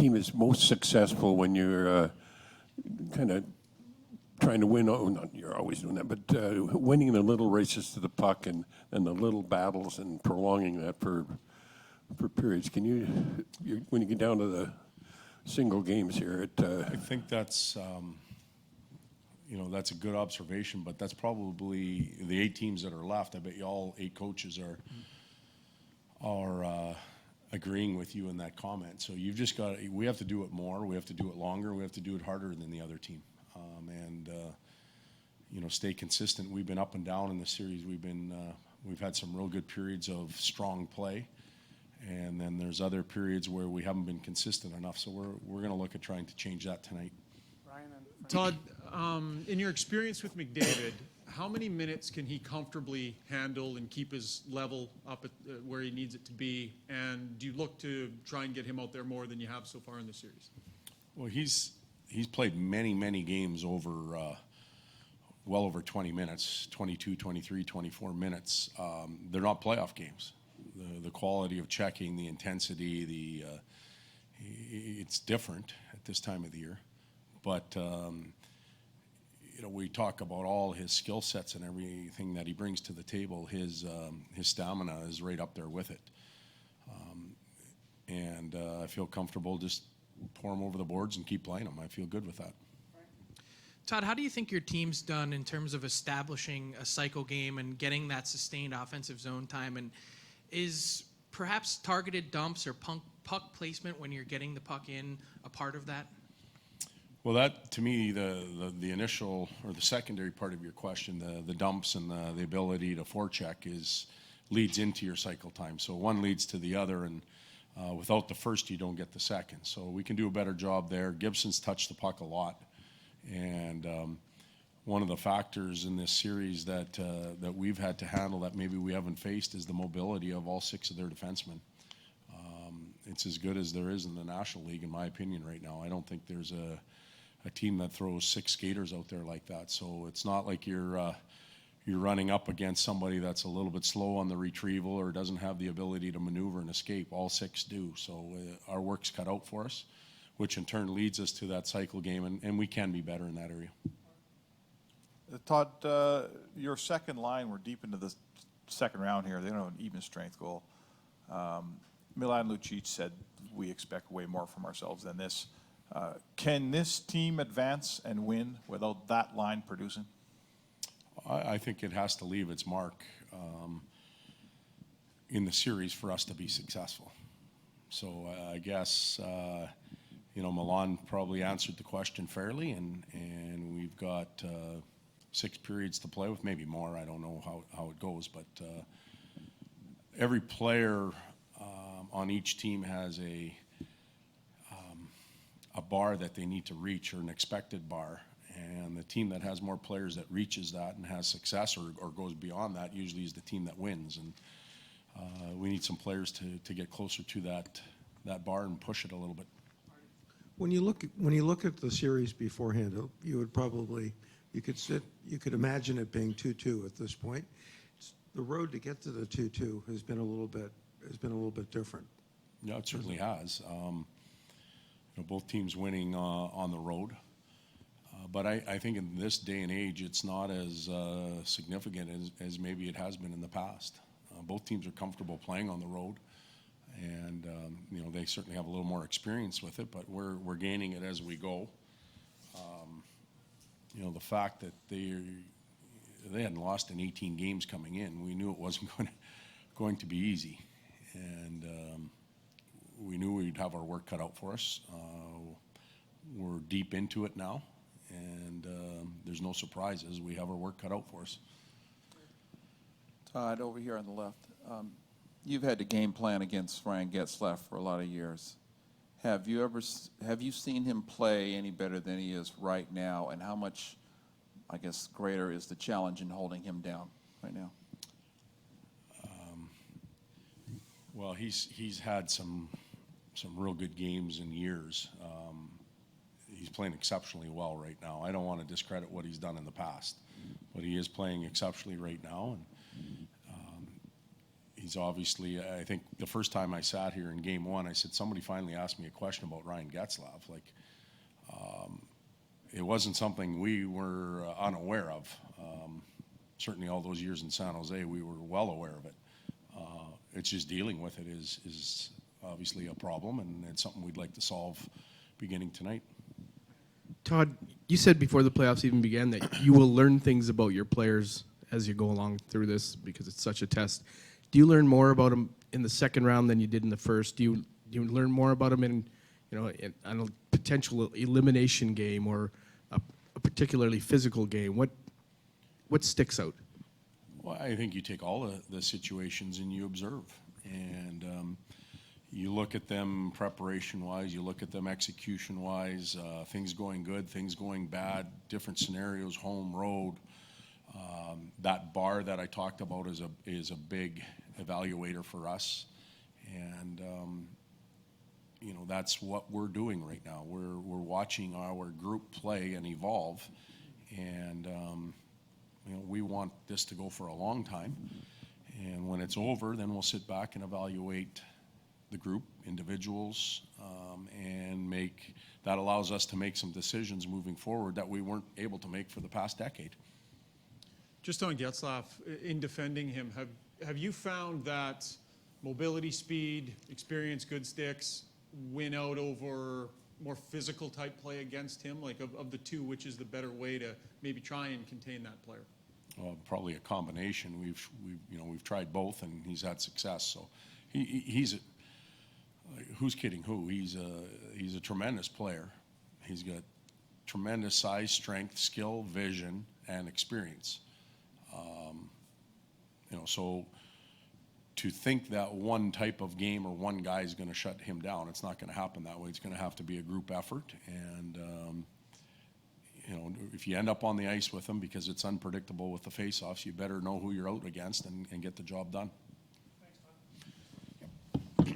team is most successful when you're kind of trying to win? Oh, not you're always doing that, but winning the little races to the puck and the little battles and prolonging that for periods. Can when you get down to the single games here? I think that's that's a good observation, but that's probably the 8 teams that are left. I bet you all 8 coaches are agreeing with you in that comment. So you've just got. We have to do it more. We have to do it longer. We have to do it harder than the other team, and stay consistent. We've been up and down in the series. We've had some real good periods of strong play, and then there's other periods where we haven't been consistent enough. So we're going to look at trying to change that tonight. Todd, in your experience with McDavid, how many minutes can he comfortably handle and keep his level up at where he needs it to be? And do you look to try and get him out there more than you have so far in the series? Well, he's played many games over well over 20 minutes, 22, 23, 24 minutes. They're not playoff games. The quality of checking, the intensity, it's different at this time of the year. But we talk about all his skill sets and everything that he brings to the table. His stamina is right up there with it, and I feel comfortable just pour him over the boards and keep playing him. I feel good with that. Todd, how do you think your team's done in terms of establishing a cycle game and getting that sustained offensive zone time? And is perhaps targeted dumps or puck placement when you're getting the puck in a part of that? Well, that, to me, the initial or the secondary part of your question, the dumps and the ability to forecheck leads into your cycle time. So one leads to the other, and without the first, you don't get the second. So we can do a better job there. Gibson's touched the puck a lot, and one of the factors in this series that we've had to handle that maybe we haven't faced is the mobility of all 6 of their defensemen. It's as good as there is in the National League, in my opinion, right now. I don't think there's a team that throws 6 skaters out there like that. So it's not like you're running up against somebody that's a little bit slow on the retrieval or doesn't have the ability to maneuver and escape. All 6 do. So our work's cut out for us, which in turn leads us to that cycle game, and we can be better in that area. Todd, your second line, we're deep into the second round here. They don't have an even strength goal. Milan Lucic said we expect way more from ourselves than this. Can this team advance and win without that line producing? I think it has to leave its mark in the series for us to be successful. So I guess Milan probably answered the question fairly, and we've got 6 periods to play with, maybe more. I don't know how it goes, but every player on each team has a bar that they need to reach, or an expected bar, and the team that has more players that reaches that and has success or goes beyond that usually is the team that wins. And we need some players to get closer to that bar and push it a little bit. When you look at the series beforehand, you could imagine it being 2-2 at this point. The road to get to the 2-2 has been a little bit different. Yeah, it certainly has. Both teams winning on the road. But I think in this day and age, it's not as significant as maybe it has been in the past. Both teams are comfortable playing on the road, and they certainly have a little more experience with it, but we're gaining it as we go. The fact that they hadn't lost in 18 games coming in, we knew it wasn't going to be easy, and we knew we'd have our work cut out for us. We're deep into it now, and there's no surprises. We have our work cut out for us. Todd, over here on the left, you've had to game plan against Ryan Getzlaf for a lot of years. Have you seen him play any better than he is right now, and how much, I guess, greater is the challenge in holding him down right now? Well, he's had some real good games in years. He's playing exceptionally well right now. I don't want to discredit what he's done in the past, but he is playing exceptionally right now, and he's obviously, I think the first time I sat here in game one, I said, somebody finally asked me a question about Ryan Getzlaf. Like, it wasn't something we were unaware of. Certainly all those years in San Jose, we were well aware of it. It's just dealing with it is obviously a problem, and it's something we'd like to solve beginning tonight. Todd, you said before the playoffs even began that you will learn things about your players as you go along through this because it's such a test. Do you learn more about them in the second round than you did in the first? Do you learn more about them in a potential elimination game or a particularly physical game? What sticks out? Well, I think you take all the situations and you observe, and you look at them preparation-wise, you look at them execution-wise, things going good, things going bad, different scenarios, home, road. That bar that I talked about is a big evaluator for us, and that's what we're doing right now. We're watching our group play and evolve, and we want this to go for a long time. And when it's over, then we'll sit back and evaluate the group, individuals, and that allows us to make some decisions moving forward that we weren't able to make for the past decade. Just on Getzlaf, in defending him, have you found that mobility, speed, experience, good sticks win out over more physical type play against him? Like of the two, which is the better way to maybe try and contain that player? Probably a combination. We've tried both, and he's had success. So he's who's kidding who? He's a tremendous player. He's got tremendous size, strength, skill, vision, and experience. So to think that one type of game or one guy is going to shut him down, it's not going to happen that way. It's going to have to be a group effort, and if you end up on the ice with him because it's unpredictable with the face-offs, you better know who you're out against and get the job done.